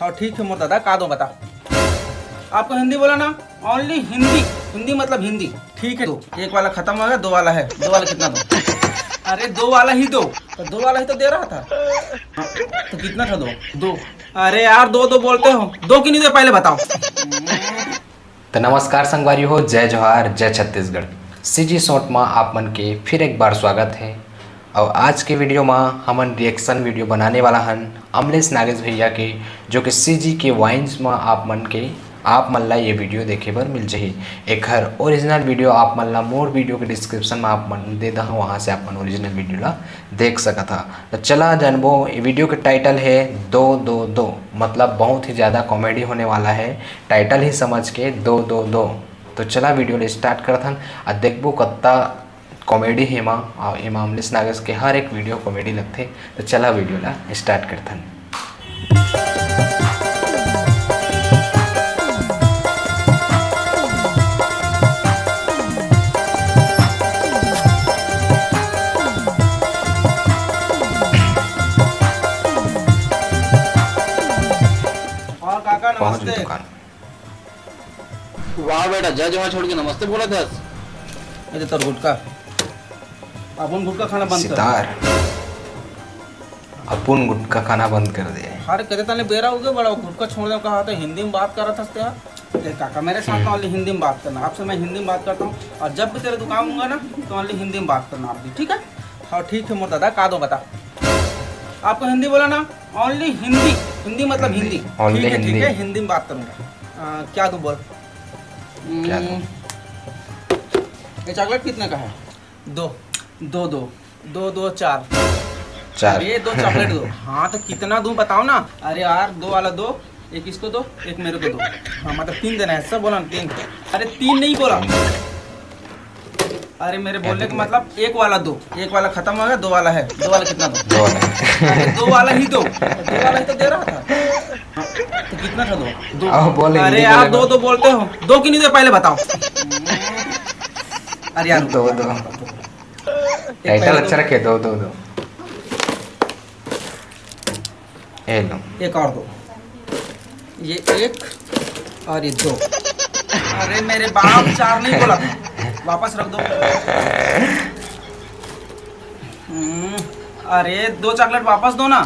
हाँ ठीक है मोर दादा का दो बता। आपको हिंदी बोला ना, ओनली हिंदी। हिंदी मतलब हिंदी। ठीक है दो, एक वाला खत्म हो गया, दो वाला है। दो वाला कितना दो? अरे दो वाला ही दो, तो दो वाला ही तो दे रहा था। हाँ, तो कितना था? दो दो। अरे यार दो दो बोलते हो, दो की नहीं दे, पहले बताओ। तो नमस्कार संगवारी हो, जय जोहार, जय छत्तीसगढ़। सीजी शॉर्ट में आप मन के फिर एक बार स्वागत है। और आज के वीडियो में हमन रिएक्शन वीडियो बनाने वाला हन अमलेश नागेश भैया के, जो कि सीजी के वाइन्स में आप मन ला ये वीडियो देखे बर मिल जाही। एक हर ओरिजिनल वीडियो आप मन ला मोर वीडियो के डिस्क्रिप्शन में आप मन दे दा, वहाँ से आप मन ओरिजिनल वीडियो ला देख सका था। तो चला जानबो, ये वीडियो के टाइटल है 2-2-2, मतलब बहुत ही ज़्यादा कॉमेडी होने वाला है। टाइटल ही समझ के 2-2-2। तो चला वीडियो ले स्टार्ट करथन और देखबो कत्ता कॉमेडी है माँ, और एमा अमलेश नागेश के हर एक वीडियो कॉमेडी लगते। तो चला वीडियो ला स्टार्ट करथन। और काका पहुँच गई नमस्ते। दुकान। वाह बेटा, जय जवान छोड़ के नमस्ते बोला था। ये तो गुटका, अपन गुटका खाना बंद कर। सितार अपन गुटखा खाना बंद कर दिया है। अरे कहते तने बेरा हो गया बड़ा, गुटका छोड़ दे कहा था, हिंदी में बात कर रहा था यार। देख काका मेरे साथ ना ओनली हिंदी में बात करना, आपसे मैं हिंदी में बात करता हूँ, और जब भी तेरे दुकान आऊंगा ना तो ओनली हिंदी में बात करना आप भी, ठीक है? हाँ ठीक है मोर दादा का दो बता। आपको हिंदी बोला ना, ओनली हिंदी। हिंदी मतलब हिंदी। Only ठीक है हिंदी। ठीक है, हिंदी में बात करूँगा। क्या दूँ बोल? क्या दूं? ये चॉकलेट कितने का है? दो दो दो दो दो चार। चार। ये दो चॉकलेट दो। हाँ तो कितना दूं बताओ ना। अरे यार दो वाला दो, एक इसको दो, एक मेरे को दो। हाँ मतलब तीन देना है, सब बोला ना तीन। अरे तीन नहीं बोला, अरे मेरे बोलने का मतलब एक वाला दो, एक वाला खत्म हो गया, दो वाला है। दो वाला कितना दो? दो वाला। अरे दो वाला ही दो, दो वाला ही तो दे रहा था। हाँ, तो कितना था? दो आओ बोले, दो। अरे हिंदी यार बोले दो दो बोलते हो, दो की नहीं दे, पहले बताओ। अरे यार दो दो। टाइटल अच्छा रखे, 2-2-2। ये लो। एक और दो, ये एक और ये दो। अरे मेरे बाप, चार नहीं बोला था, वापस रख दो। अरे दो चॉकलेट वापस दो ना।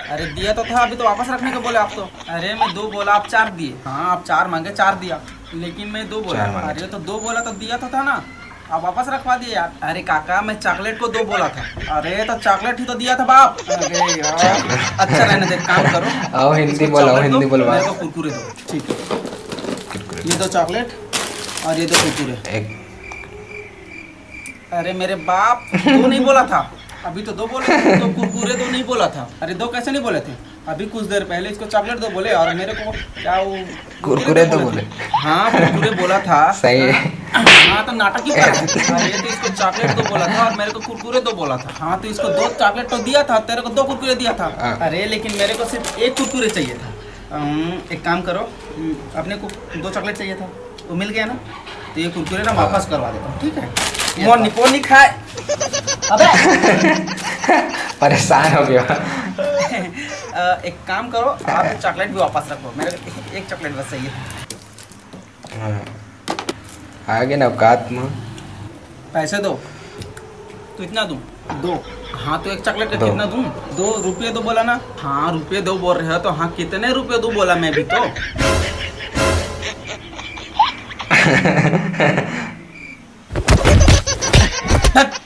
अरे दिया तो था, अभी तो वापस रखने को बोले आप तो। अरे मैं दो बोला, आप चार दिए। हाँ आप चार मांगे, चार दिया, लेकिन मैं दो बोला। चार मांगे। अरे तो दो बोला तो दिया तो था ना, आप वापस रखवा दिए यार। अरे काका मैं चॉकलेट को दो बोला था। अरे तो चॉकलेट ही तो दिया था बाप। अरे यार अच्छा रहने दे, काम करो। आओ हिंदी इसको बोलो, चॉकलेट हिंदी दो, बोलवा। मेरे को कुरकुरे दो। ठीक है, ये दो चॉकलेट और ये दो कुरकुरे। एक। अरे मेरे बाप, दो नहीं बोला था, अभी तो दो बोले थे, तो कुरकुरे दो नहीं बोला था। अरे दो कैसे नहीं बोले थे? अभी कुछ देर पहले इसको चॉकलेट दो बोले, और मेरे को क्या वो कुरकुरे दो बोले। हाँ कुरकुरे बोला था। सही है। हाँ तो नाटक क्यों कर रहा है? अरे तो इसको चॉकलेट दो बोला था और मेरे को कुरकुरे दो बोला था। हाँ तो इसको दो चॉकलेट तो दिया था, तेरे को दो कुरकुरे दिया था। अरे लेकिन मेरे को सिर्फ एक कुरकुरे चाहिए था। एक काम करो, अपने को दो चॉकलेट चाहिए था, तो मिल गया ना, तो ये कुरकुरे ना वापस करवा देता हूँ, ठीक है? मोनी पोनी खाए। अबे परेशान हो गया। एक काम करो, आप चॉकलेट भी वापस रखो, मेरे को एक चॉकलेट बस चाहिए। आगे ना औकात में। पैसे दो, तो इतना दूं? दो। हाँ तो एक चॉकलेट का दो। कितना दूं? 2 रुपये दो बोला ना। हाँ रुपये दो बोल रहे हो तो हाँ कितने रुपये दो बोला मैं भी तो।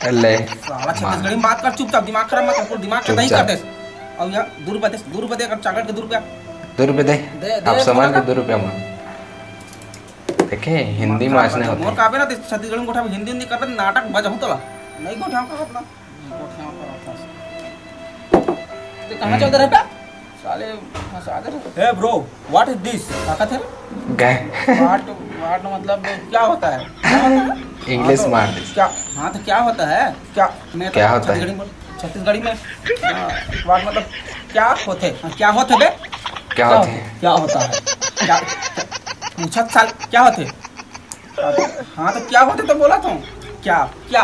ले साला छत्तीसगढ़ी में बात कर, चुपचाप, दिमाग खराब मत कर, दिमाग का नहीं चुपचाप। करते। अब यहाँ 2 रुपये दे, 2 रुपये दे, अगर चॉकलेट के 2 रुपया। 2 रुपये दे। दे आप सामान के बोला 2 रुपया में देखे हिंदी में आज नहीं मोर होते। काबे ना छत्तीसगढ़ में गोठा हिंदी हिंदी करते नाटक बजाऊं तोला नहीं गोठा का अपना गोठा का ते कहां चल रहा है? साले फंसा दे। Hey bro, what is this? ताकत है गए व्हाट व्हाट मतलब क्या होता है? क्या होता है? इंग्लिश हाँ तो मार दे। क्या? हाँ तो क्या होता है? क्या मैं क्या होता है? छत्तीसगढ़ी में व्हाट मतलब क्या होते? क्या होते बे? क्या होते हैं? क्या होता है? क्या पूछा साल क्या होते? हाँ तो क्या होते तो बोला था। क्या क्या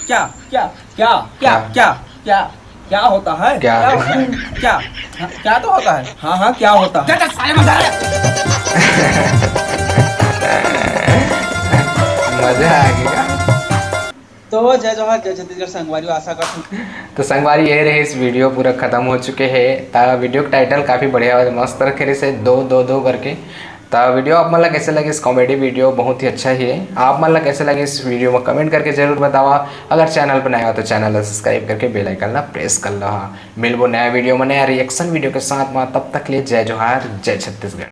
क्या क्या क्या क्या क्या क्या क्या होता है? क्या? होता है? क्या? हाँ, क्या तो होता है? हाँ हाँ क्या होता है? जा, साले मजा आया। मजा आ गया। तो जय जवाहर जय छत्तीसगढ़ संगवारी आशा करता हूँ। तो संगवारी ये रहे, इस वीडियो पूरा ख़त्म हो चुके हैं। ता वीडियो का टाइटल काफ़ी बढ़िया है, मस्त रखे से दो दो दो करके। तो वीडियो आप मतलब कैसे लगे, इस कॉमेडी वीडियो बहुत ही अच्छा ही है। आप मतलब कैसे लगे इस वीडियो में कमेंट करके जरूर बतावा। अगर चैनल पर नया हो तो चैनल सब्सक्राइब करके बेल आइकन ना प्रेस कर लो। हाँ, मिलबो नया वीडियो में नया रिएक्शन वीडियो के साथ में, तब तक लिए जय जोहार जय छत्तीसगढ़।